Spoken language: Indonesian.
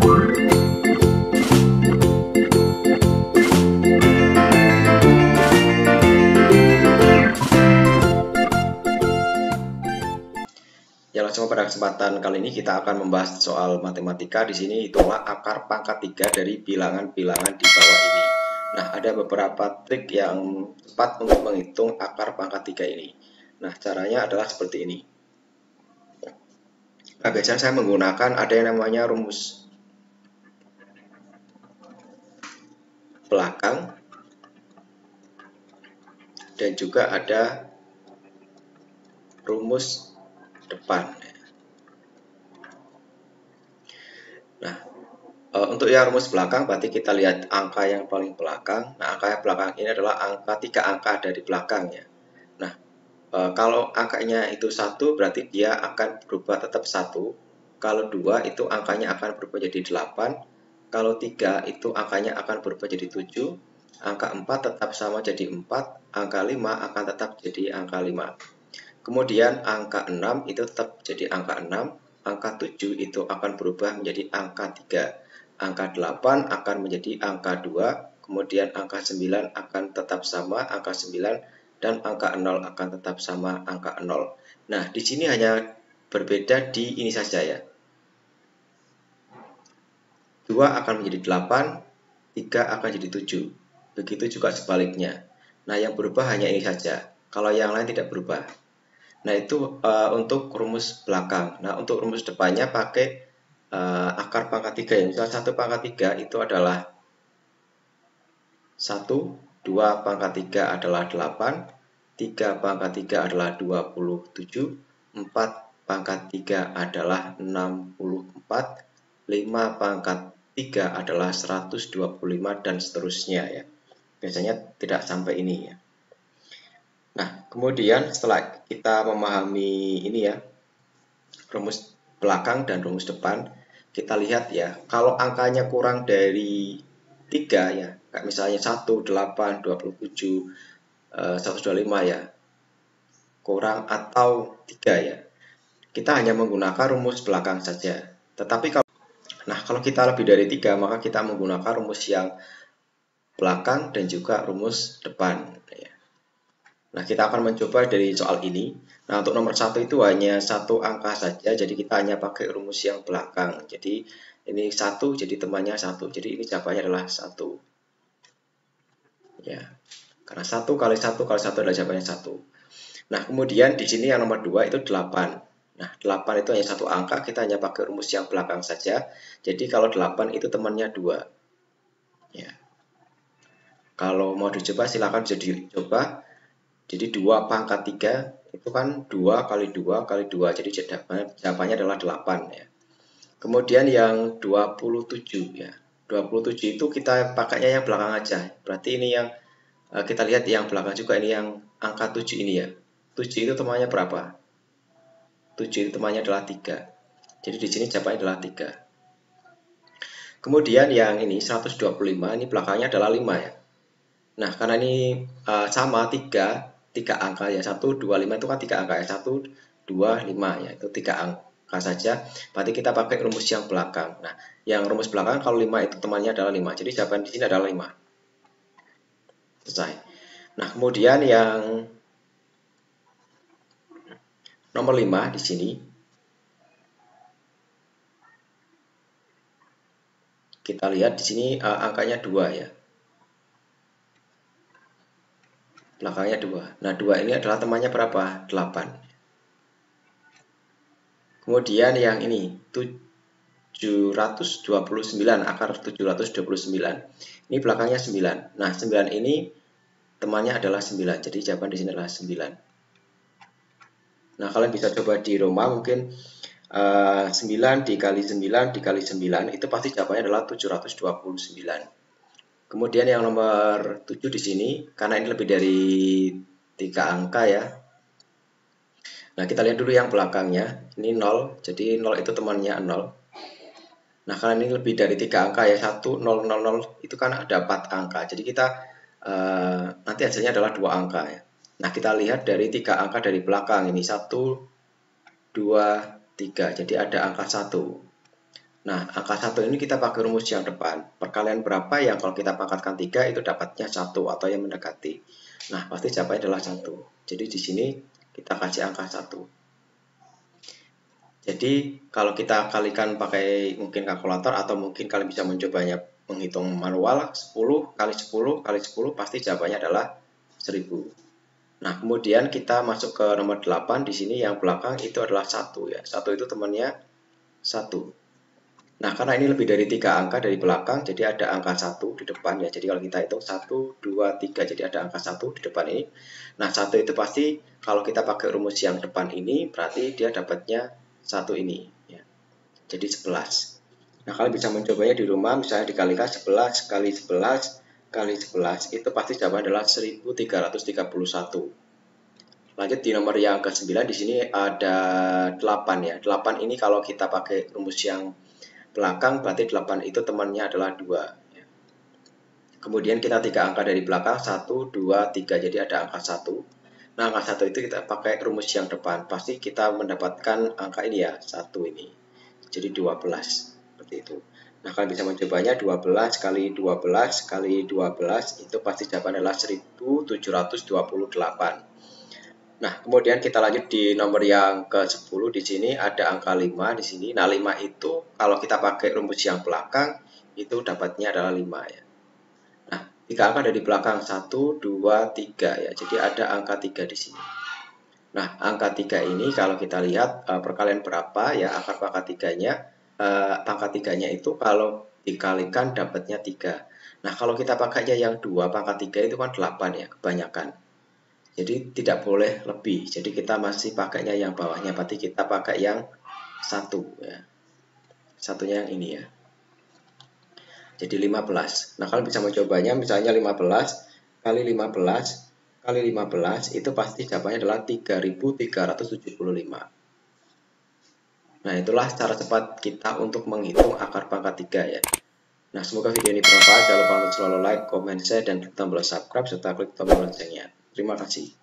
Ya, langsung pada kesempatan kali ini kita akan membahas soal matematika. Di sini hitunglah akar pangkat 3 dari bilangan-bilangan di bawah ini. Nah, ada beberapa trik yang tepat untuk menghitung akar pangkat 3 ini. Nah, caranya adalah seperti ini. Nah, biasanya saya menggunakan ada yang namanya rumus belakang dan juga ada rumus depan. Nah, untuk yang rumus belakang berarti kita lihat angka yang paling belakang. Nah, angka yang belakang ini adalah angka 3 angka dari belakang ya. Nah, kalau angkanya itu 1 berarti dia akan berubah tetap 1. Kalau 2 itu angkanya akan berubah jadi 8. Kalau 3 itu angkanya akan berubah jadi 7. Angka 4 tetap sama jadi 4. Angka 5 akan tetap jadi angka 5. Kemudian angka 6 itu tetap jadi angka 6. Angka 7 itu akan berubah menjadi angka 3. Angka 8 akan menjadi angka 2. Kemudian angka 9 akan tetap sama angka 9. Dan angka 0 akan tetap sama angka 0. Nah, di sini hanya berbeda di ini saja ya. 2 akan menjadi 8, 3 akan jadi 7. Begitu juga sebaliknya. Nah, yang berubah hanya ini saja. Kalau yang lain tidak berubah. Nah, itu untuk rumus belakang. Nah, untuk rumus depannya pakai akar pangkat 3 ya. Misal 1 pangkat 3 itu adalah 1, 2 pangkat 3 adalah 8, 3 pangkat 3 adalah 27, 4 pangkat 3 adalah 64, 5 pangkat 3 adalah 125, dan seterusnya ya. Biasanya tidak sampai ini ya. Nah, kemudian setelah kita memahami ini ya, rumus belakang dan rumus depan, kita lihat ya, kalau angkanya kurang dari 3 ya, kayak misalnya 1, 8, 27, 125 ya, kurang atau 3 ya, kita hanya menggunakan rumus belakang saja. Tetapi kalau kita lebih dari 3, maka kita menggunakan rumus yang belakang dan juga rumus depan ya. Nah, kita akan mencoba dari soal ini. Nah, untuk nomor 1 itu hanya satu angka saja, jadi kita hanya pakai rumus yang belakang. Jadi ini 1, jadi temannya 1. Jadi ini jawabannya adalah 1. Ya. Karena 1 kali 1 kali 1 adalah jawabannya 1. Nah, kemudian di sini yang nomor 2 itu 8. Nah, 8 itu hanya satu angka, kita hanya pakai rumus yang belakang saja. Jadi kalau 8 itu temannya 2. Ya. Kalau mau dicoba silakan bisa dicoba. Jadi 2 pangkat 3 itu kan 2 kali 2 kali 2. Jadi jawabannya adalah 8 ya. Kemudian yang 27 ya. 27 itu kita pakainya yang belakang aja. Berarti ini yang kita lihat yang belakang juga, ini yang angka 7 ini ya. 7 itu temannya berapa? 7 itu temannya adalah 3. Jadi di sini jawabannya adalah 3. Kemudian yang ini 125, ini belakangnya adalah 5 ya. Nah, karena ini sama 3 angka ya, 1, 2, 5 itu kan 3 angka ya, 1, 2, 5 ya, itu 3 angka saja. Berarti kita pakai rumus yang belakang. Nah, yang rumus belakang kalau 5 itu temannya adalah 5. Jadi jawaban di sini adalah 5. Selesai. Nah, kemudian yang nomor 5 di sini kita lihat di sini angkanya 2 ya. Belakangnya 2. Nah, 2 ini adalah temannya berapa? 8. Kemudian yang ini 729, akar 729. Ini belakangnya 9. Nah, 9 ini temannya adalah 9. Jadi jawaban di sini adalah 9. Nah, kalian bisa coba di rumah mungkin 9 dikali 9 dikali 9 itu pasti jawabannya adalah 729. Kemudian yang nomor 7 di sini, karena ini lebih dari 3 angka ya. Nah, kita lihat dulu yang belakangnya. Ini 0, jadi 0 itu temannya 0. Nah, karena ini lebih dari 3 angka ya, 1, 0, 0, 0, itu kan ada 4 angka. Jadi kita nanti hasilnya adalah 2 angka ya. Nah, kita lihat dari 3 angka dari belakang ini, 1, 2, 3. Jadi ada angka 1. Nah, angka 1 ini kita pakai rumus yang depan. Perkalian berapa yang kalau kita pangkatkan 3 itu dapatnya 1 atau yang mendekati. Nah, pasti jawabannya adalah 1. Jadi di sini kita kasih angka 1. Jadi kalau kita kalikan pakai mungkin kalkulator atau mungkin kalian bisa mencobanya menghitung manual 10 kali 10 kali 10 pasti jawabannya adalah 1000. Nah, kemudian kita masuk ke nomor 8 di sini yang belakang itu adalah 1 ya. 1 itu temannya 1. Nah, karena ini lebih dari 3 angka dari belakang, jadi ada angka 1 di depan ya. Jadi kalau kita hitung 1, 2, 3, jadi ada angka 1 di depan ini. Nah, 1 itu pasti kalau kita pakai rumus yang depan ini, berarti dia dapatnya 1 ini ya. Jadi 11. Nah, kalian bisa mencobanya di rumah, misalnya dikalikan 11 kali 11 kali 11, itu pasti jawabannya adalah 1331. Lanjut di nomor yang ke-9, di sini ada 8 ya. 8 ini kalau kita pakai rumus yang belakang berarti 8 itu temannya adalah 2 ya. Kemudian kita 3 angka dari belakang 1, 2, 3, jadi ada angka 1. Nah, angka 1 itu kita pakai rumus yang depan, pasti kita mendapatkan angka ini ya, 1 ini. Jadi 12 seperti itu. Nah, kalian bisa mencobanya 12 kali 12 kali 12 itu pasti jawabannya adalah 1728. Nah, kemudian kita lanjut di nomor yang ke-10. Di sini ada angka 5 di sini. Nah, 5 itu kalau kita pakai rumus yang belakang itu dapatnya adalah 5 ya. Nah, 3 angka dari belakang 1, 2, 3 ya. Jadi ada angka 3 di sini. Nah, angka 3 ini kalau kita lihat perkalian berapa ya akar pangkat 3-nya. Pangkat 3-nya itu kalau dikalikan dapatnya 3. Nah, kalau kita pakainya yang 2 pangkat 3 itu kan 8 ya, kebanyakan. Jadi tidak boleh lebih. Jadi kita masih pakainya yang bawahnya. Berarti kita pakai yang 1 ya. Satunya yang ini ya. Jadi 15. Nah, kalian bisa mencobanya misalnya 15 kali 15 kali 15 itu pasti jawabannya adalah 3375. Nah, itulah cara cepat kita untuk menghitung akar pangkat 3 ya. Nah, semoga video ini bermanfaat. Jangan lupa untuk selalu like, comment, share, dan klik tombol subscribe serta klik tombol loncengnya. Terima kasih.